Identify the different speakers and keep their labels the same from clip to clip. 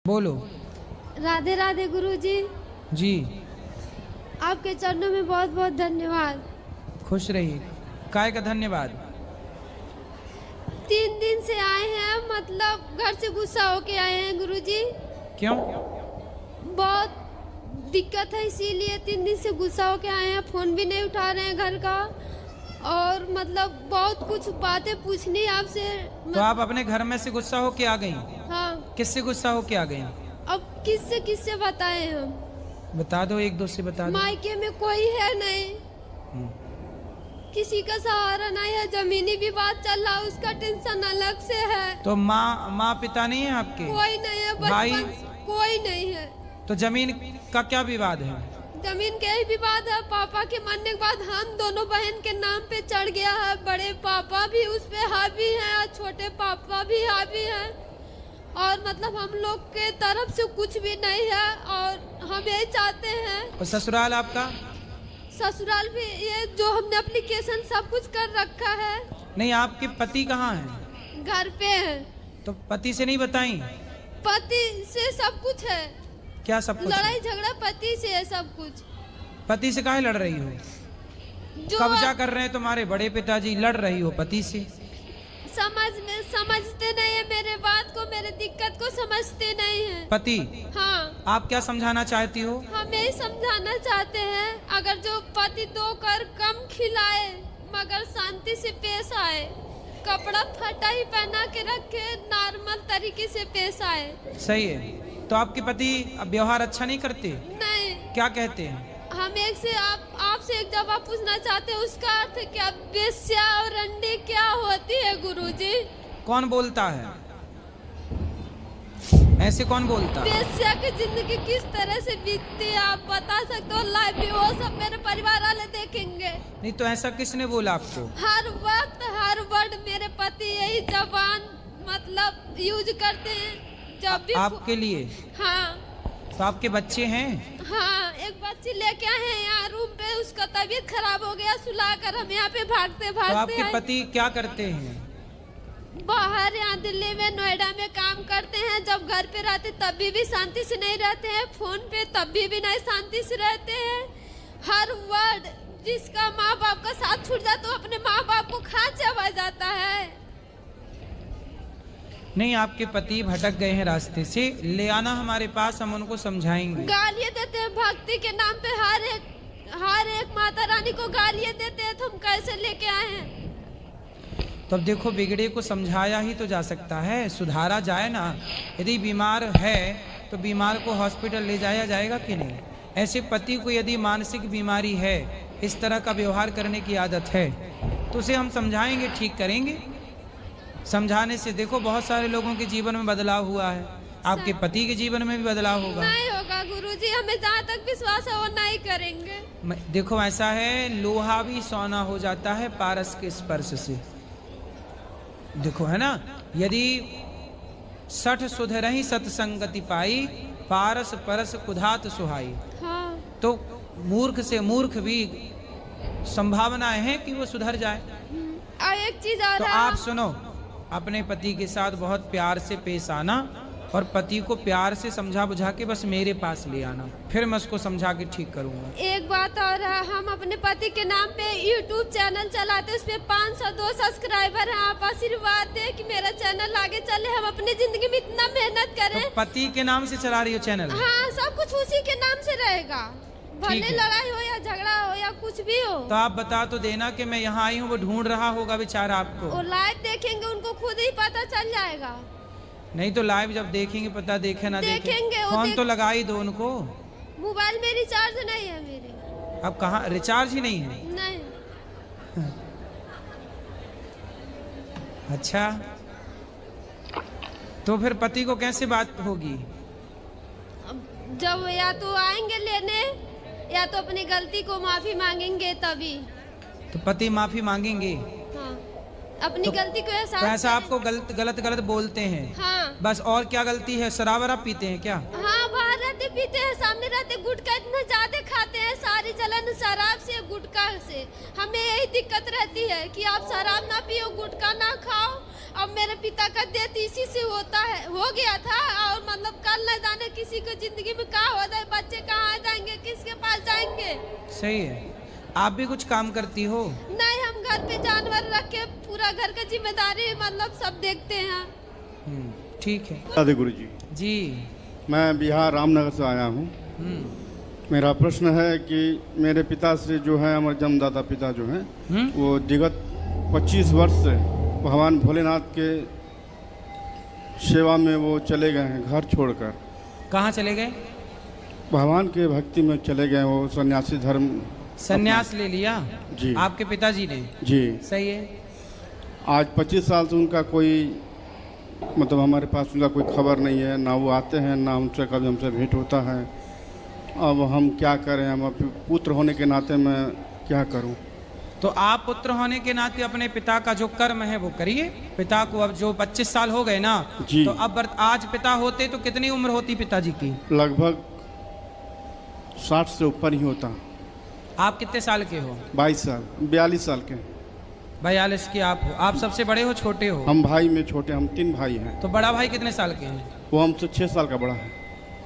Speaker 1: बोलो।
Speaker 2: राधे राधे गुरुजी।
Speaker 1: जी
Speaker 2: आपके चरणों में बहुत बहुत धन्यवाद।
Speaker 1: खुश रहिए। काय का धन्यवाद।
Speaker 2: 3 दिन से आए हैं, मतलब घर से गुस्सा होके आए हैं गुरुजी।
Speaker 1: क्यों?
Speaker 2: बहुत दिक्कत है, इसीलिए 3 दिन से गुस्सा होके आए हैं। फोन भी नहीं उठा रहे हैं घर का, और मतलब बहुत कुछ बातें पूछनी है आपसे।
Speaker 1: तो आप अपने घर में से गुस्सा होके आ गई?
Speaker 2: हाँ।
Speaker 1: किससे गुस्सा होके आ गई?
Speaker 2: अब किससे बताएं हम?
Speaker 1: बता दो, एक दो से बता दो।
Speaker 2: मायके में कोई है नहीं, किसी का सहारा नहीं है। जमीनी विवाद चल रहा, उसका टेंशन अलग से है।
Speaker 1: तो माँ पिता नहीं है आपके?
Speaker 2: कोई नहीं है,
Speaker 1: भाई?
Speaker 2: कोई नहीं है।
Speaker 1: तो जमीन का क्या विवाद है?
Speaker 2: जमीन के ही विवाद है। पापा के मरने के बाद हम दोनों बहन के नाम पे चढ़ गया है। बड़े पापा भी उस पे हावी हैं और छोटे पापा भी हावी हैं, और मतलब हम लोग के तरफ से कुछ भी नहीं है, और हम यही चाहते हैं।
Speaker 1: और ससुराल आपका?
Speaker 2: ससुराल भी ये जो हमने एप्लीकेशन सब कुछ कर रखा है।
Speaker 1: नहीं, आपके पति कहाँ हैं?
Speaker 2: घर पे है।
Speaker 1: तो पति से नहीं बताई?
Speaker 2: पति से सब कुछ है।
Speaker 1: क्या सब कुछ?
Speaker 2: लड़ाई झगड़ा पति से है सब कुछ।
Speaker 1: पति से काहे लड़ रही हो?
Speaker 2: जो
Speaker 1: कब्जा कर रहे हैं तुम्हारे बड़े पिताजी, लड़ रही हो पति से?
Speaker 2: समझते नहीं है मेरे बात को, मेरे दिक्कत को समझते नहीं है
Speaker 1: पति।
Speaker 2: हाँ।
Speaker 1: आप क्या समझाना चाहती हो?
Speaker 2: हम यही समझाना चाहते हैं, अगर जो पति 2 कर कम खिलाए मगर शांति से पेश आए, कपड़ा फटा ही पहना के रखे, नॉर्मल तरीके से पेश आए।
Speaker 1: सही है। तो आपके पति अब व्यवहार अच्छा नहीं करते?
Speaker 2: नहीं।
Speaker 1: क्या कहते हैं?
Speaker 2: हम आपसे एक जवाब पूछना चाहते हैं, उसका अर्थ क्या? वेश्या और रंडी क्या होती है गुरुजी?
Speaker 1: कौन बोलता है ऐसे? कौन बोलता है?
Speaker 2: वेश्या की जिंदगी किस तरह से बीतती है आप बता सकते हो? लाइव भी वो सब मेरे परिवार वाले देखेंगे।
Speaker 1: नहीं तो ऐसा किसने बोला आपको?
Speaker 2: हर वक्त हर वर्ड मेरे पति यही जबान मतलब यूज करते हैं जब भी
Speaker 1: आपके लिए?
Speaker 2: हाँ।
Speaker 1: तो आपके बच्चे हैं?
Speaker 2: हाँ, एक बच्ची लेके आए हैं यहाँ रूम पे, उसका तबीयत खराब हो गया, सुलाकर हम यहाँ पे भागते
Speaker 1: तो
Speaker 2: भागते
Speaker 1: आपके पति क्या करते हैं?
Speaker 2: बाहर यहाँ दिल्ली में नोएडा में काम करते हैं। जब घर पे रहते तब भी शांति से नहीं रहते हैं, फोन पे तब भी नहीं शांति से रहते हैं। हर वर्ड जिसका माँ बाप का साथ छूट जाता है, तो अपने माँ बाप को खा चबा जाता है।
Speaker 1: नहीं, आपके पति भटक गए हैं रास्ते से, ले आना हमारे पास, हम उनको समझाएंगे।
Speaker 2: गालियाँ देते हैं भक्ति के नाम पे, हर एक माता रानी को गालियाँ देते हैं, तो हम कैसे लेके आए हैं?
Speaker 1: तो अब देखो, बिगड़े को समझाया ही तो जा सकता है, सुधारा जाए ना। यदि बीमार है तो बीमार को हॉस्पिटल ले जाया जाएगा कि नहीं? ऐसे पति को यदि मानसिक बीमारी है, इस तरह का व्यवहार करने की आदत है, तो उसे हम समझाएंगे, ठीक करेंगे। समझाने से देखो बहुत सारे लोगों के जीवन में बदलाव हुआ है, आपके पति के जीवन में भी बदलाव होगा।
Speaker 2: नहीं होगा गुरुजी, हमें जहाँ तक विश्वास है वो नहीं करेंगे।
Speaker 1: देखो ऐसा है, लोहा भी सोना हो जाता है पारस के स्पर्श से। देखो है ना, यदि 60 सुधरहि सत्संगति पाई, पारस परस कुधात सुहाई।
Speaker 2: हाँ।
Speaker 1: तो मूर्ख से मूर्ख भी संभावनाएं हैं कि वो सुधर जाए।
Speaker 2: और एक चीज और
Speaker 1: तो
Speaker 2: है,
Speaker 1: आप सुनो, अपने पति के साथ बहुत प्यार से पेश आना, और पति को प्यार से समझा बुझा के बस मेरे पास ले आना, फिर मैं उसको समझा के ठीक करूंगा।
Speaker 2: एक बात और है, हम अपने पति के नाम पे YouTube चैनल चलाते हैं, उसपे 502 सब्सक्राइबर हैं। आप आशीर्वाद दें कि मेरा चैनल आगे चले, हम अपनी जिंदगी में इतना मेहनत करें।
Speaker 1: तो पति के नाम से चला रही हो चैनल?
Speaker 2: हाँ, सब कुछ उसी के नाम से रहेगा, भले लड़ाई हो या झगड़ा हो या कुछ भी हो।
Speaker 1: तो आप बता तो देना कि मैं यहाँ आई हूँ, वो ढूंढ रहा होगा बेचारा आपको।
Speaker 2: वो लाइव देखेंगे, उनको खुद ही पता चल जाएगा।
Speaker 1: नहीं तो लाइव जब देखेंगे, पता देखे ना
Speaker 2: देखेंगे,
Speaker 1: फोन तो लगा ही दो उनको।
Speaker 2: मोबाइल में रिचार्ज नहीं है मेरे।
Speaker 1: अब कहाँ रिचार्ज ही नहीं है?
Speaker 2: नहीं।
Speaker 1: अच्छा, तो फिर पति को कैसे बात होगी?
Speaker 2: जब या तो आएंगे लेने, या तो अपनी गलती को माफी मांगेंगे तभी।
Speaker 1: तो पति माफी मांगेंगे?
Speaker 2: हाँ, अपनी गलती को एहसास
Speaker 1: तो ऐसा आपको गलत बोलते हैं?
Speaker 2: हाँ।
Speaker 1: बस और क्या गलती है? शराब वराब पीते हैं क्या?
Speaker 2: हाँ, बाहर रहते पीते हैं, सामने रहते गुटखा इतना ज्यादा खाते हैं, सारी जलन शराब से गुटखा से। हमें यही दिक्कत रहती है कि आप शराब ना पियो, गुटखा ना खाओ। अब मेरे पिता का डेथ इसी से हो गया था, और मतलब कल न किसी को जिंदगी में क्या हो जाए, बच्चे कहाँ जाएंगे, किसके पास जाएंगे।
Speaker 1: सही है। आप भी कुछ काम करती हो?
Speaker 2: नहीं, हम घर पे जानवर रख के पूरा घर का जिम्मेदारी मतलब सब देखते हैं।
Speaker 1: ठीक है।
Speaker 3: राधे गुरु जी।
Speaker 1: जी।
Speaker 3: मैं बिहार रामनगर से आया हूँ। मेरा प्रश्न है कि मेरे पिता से जो है, हमारे जन्मदाता पिता जो हैं, वो विगत 25 वर्ष से भगवान भोलेनाथ के सेवा में वो चले गए हैं, घर छोड़कर।
Speaker 1: कहाँ चले गए?
Speaker 3: भगवान के भक्ति में चले गए। वो सन्यासी धर्म
Speaker 1: सन्यास ले लिया
Speaker 3: जी
Speaker 1: आपके पिताजी ने?
Speaker 3: जी।
Speaker 1: सही है।
Speaker 3: आज 25 साल से उनका कोई मतलब हमारे पास उनका कोई खबर नहीं है, ना वो आते हैं, ना उनसे कभी हमसे भेंट होता है। अब हम क्या करें? हम पुत्र होने के नाते मैं क्या करूं?
Speaker 1: तो आप पुत्र होने के नाते अपने पिता का जो कर्म है वो करिए। पिता को अब जो 25 साल हो गए ना
Speaker 3: जी।
Speaker 1: तो अब आज पिता होते तो कितनी उम्र होती पिताजी की?
Speaker 3: लगभग 60 से ऊपर ही होता।
Speaker 1: आप कितने साल के हो?
Speaker 3: 22 साल 42 साल के।
Speaker 1: 42 के आप हो। आप सबसे बड़े हो छोटे हो?
Speaker 3: हम भाई में छोटे, हम 3 भाई हैं।
Speaker 1: तो बड़ा भाई कितने साल के हैं?
Speaker 3: वो हमसे 6 साल का बड़ा है।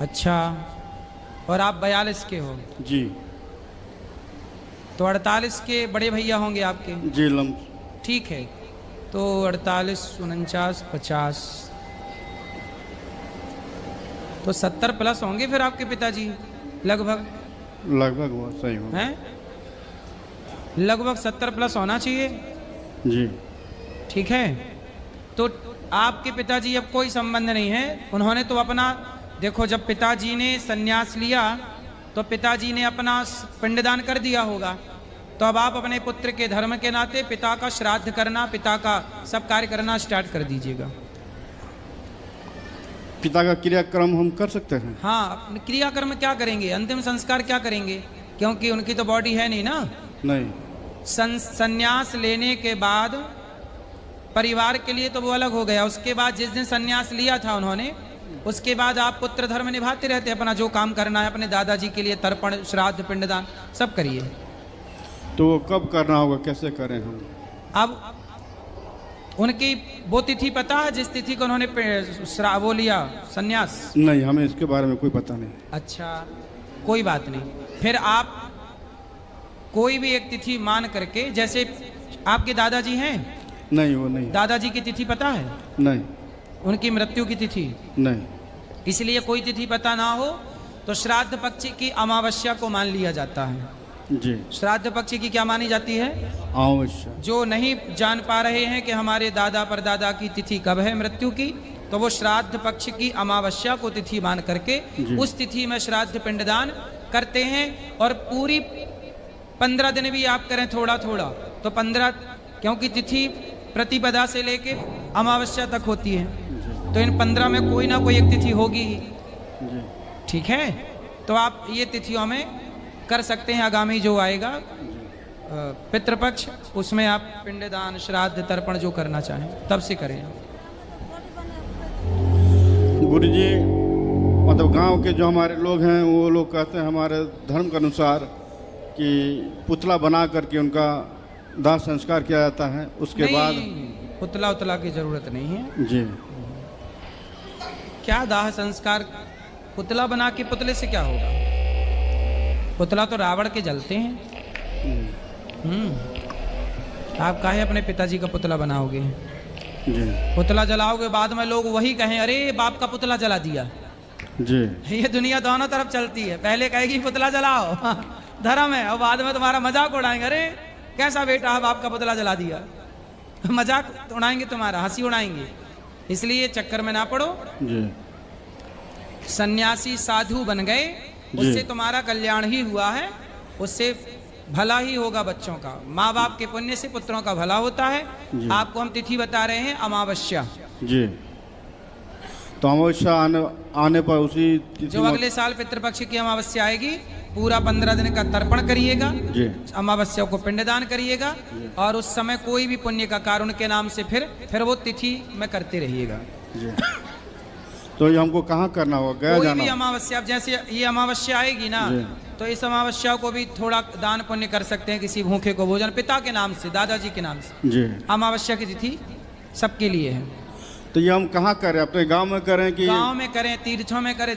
Speaker 1: अच्छा, और आप 42 के हो?
Speaker 3: जी।
Speaker 1: तो 48 के बड़े भैया होंगे आपके?
Speaker 3: जी लम।
Speaker 1: ठीक है। तो 48, 49, 50 तो 70 प्लस होंगे फिर आपके पिताजी लगभग?
Speaker 3: लगभग वो सही हो
Speaker 1: हैं? लगभग 70 प्लस होना चाहिए।
Speaker 3: जी।
Speaker 1: ठीक है। तो आपके पिताजी अब कोई संबंध नहीं है। उन्होंने तो अपना, देखो जब पिताजी ने सन्यास लिया तो पिताजी ने अपना पिंडदान कर दिया होगा। तो अब आप अपने पुत्र के धर्म के नाते पिता का श्राद्ध करना, पिता का सब कार्य करना स्टार्ट कर दीजिएगा।
Speaker 3: पिता का क्रियाक्रम हम कर सकते हैं?
Speaker 1: हाँ, क्रियाकर्म क्या करेंगे? अंतिम संस्कार क्या करेंगे? क्योंकि उनकी तो बॉडी है नहीं ना।
Speaker 3: नहीं।
Speaker 1: संन्यास लेने के बाद परिवार के लिए तो वो अलग हो गया। उसके बाद जिस दिन संन्यास लिया था उन्होंने, उसके बाद आप पुत्र धर्म निभाते रहते, अपना जो काम करना है अपने दादाजी के लिए तर्पण, श्राद्ध, पिंडदान सब करिए।
Speaker 3: तो वो कब करना होगा, कैसे करें हम?
Speaker 1: अब उनकी वो तिथि पता है जिस तिथि को उन्होंने वो लिया संन्यास?
Speaker 3: नहीं, हमें इसके बारे में कोई पता नहीं।
Speaker 1: अच्छा, कोई बात नहीं। फिर आप कोई भी एक तिथि मान करके, जैसे आपके दादाजी हैं?
Speaker 3: नहीं, वो नहीं।
Speaker 1: दादाजी की तिथि पता है?
Speaker 3: नहीं।
Speaker 1: उनकी मृत्यु की तिथि?
Speaker 3: नहीं।
Speaker 1: इसलिए कोई तिथि पता ना हो तो श्राद्ध पक्ष की अमावस्या को मान लिया जाता है।
Speaker 3: जी।
Speaker 1: श्राद्ध पक्ष की क्या मानी जाती है?
Speaker 3: अमावस्या।
Speaker 1: जो नहीं जान पा रहे हैं कि हमारे दादा परदादा की तिथि कब है मृत्यु की, तो वो श्राद्ध पक्ष की अमावस्या को तिथि मान करके उस तिथि में श्राद्ध पिंडदान करते हैं। और पूरी 15 दिन भी आप करें थोड़ा थोड़ा तो 15, क्योंकि तिथि प्रतिपदा से लेके अमावस्या तक होती है, तो इन 15 में कोई ना कोई एक तिथि होगी ही। ठीक है। तो आप ये तिथियों में कर सकते हैं। आगामी जो आएगा पितृपक्ष, उसमें आप पिंडदान, श्राद्ध, तर्पण जो करना चाहें तब से करें।
Speaker 3: गुरुजी, मतलब गांव के जो हमारे लोग हैं वो लोग कहते हैं हमारे धर्म के अनुसार कि पुतला बना करके उनका दाह संस्कार किया जाता है। उसके बाद
Speaker 1: पुतला उतला की जरूरत नहीं है
Speaker 3: जी।
Speaker 1: क्या दाह संस्कार? पुतला बना के पुतले से क्या होगा? पुतला तो रावण के जलते हैं। आप काहे अपने पिताजी का पुतला बनाओगे?
Speaker 3: जी।
Speaker 1: पुतला जलाओगे, बाद में लोग वही कहें अरे बाप का पुतला जला दिया।
Speaker 3: जी।
Speaker 1: ये दुनिया दोनों तरफ चलती है। पहले कहेगी पुतला जलाओ धर्म है, और बाद में तुम्हारा मजाक उड़ाएंगे, अरे कैसा बेटा है बाप का पुतला जला दिया। मजाक उड़ाएंगे, तुम्हारा हंसी उड़ाएंगे। इसलिए चक्कर में ना पड़ो।
Speaker 3: जी।
Speaker 1: सन्यासी साधु बन गए, उससे तुम्हारा कल्याण ही हुआ है, उससे भला ही होगा बच्चों का। माँ बाप के पुण्य से पुत्रों का भला होता है। आपको हम तिथि बता रहे हैं अमावस्या।
Speaker 3: जी। तो अमावस्या आने पर उसी
Speaker 1: जो अगले साल पितृपक्ष की अमावस्या आएगी, पूरा 15 दिन का तर्पण करिएगा, अमावस्या को पिंडदान करिएगा, और उस समय कोई भी पुण्य का कार्य उनके नाम से फिर वो तिथि में करते रहिएगा।
Speaker 3: तो ये हमको कहाँ करना होगा? गया
Speaker 1: कोई
Speaker 3: जाना?
Speaker 1: भी अमावस्या, जैसे ये अमावस्या आएगी ना, तो इस अमावस्या को भी थोड़ा दान पुण्य कर सकते हैं। किसी भूखे को भोजन, पिता के नाम से, दादाजी के नाम से।
Speaker 3: जी।
Speaker 1: अमावस्या की तिथि सबके लिए है।
Speaker 3: तो ये हम कहाँ करें? अपने गांव में करें कि
Speaker 1: गांव में करें, तीर्थों में करें?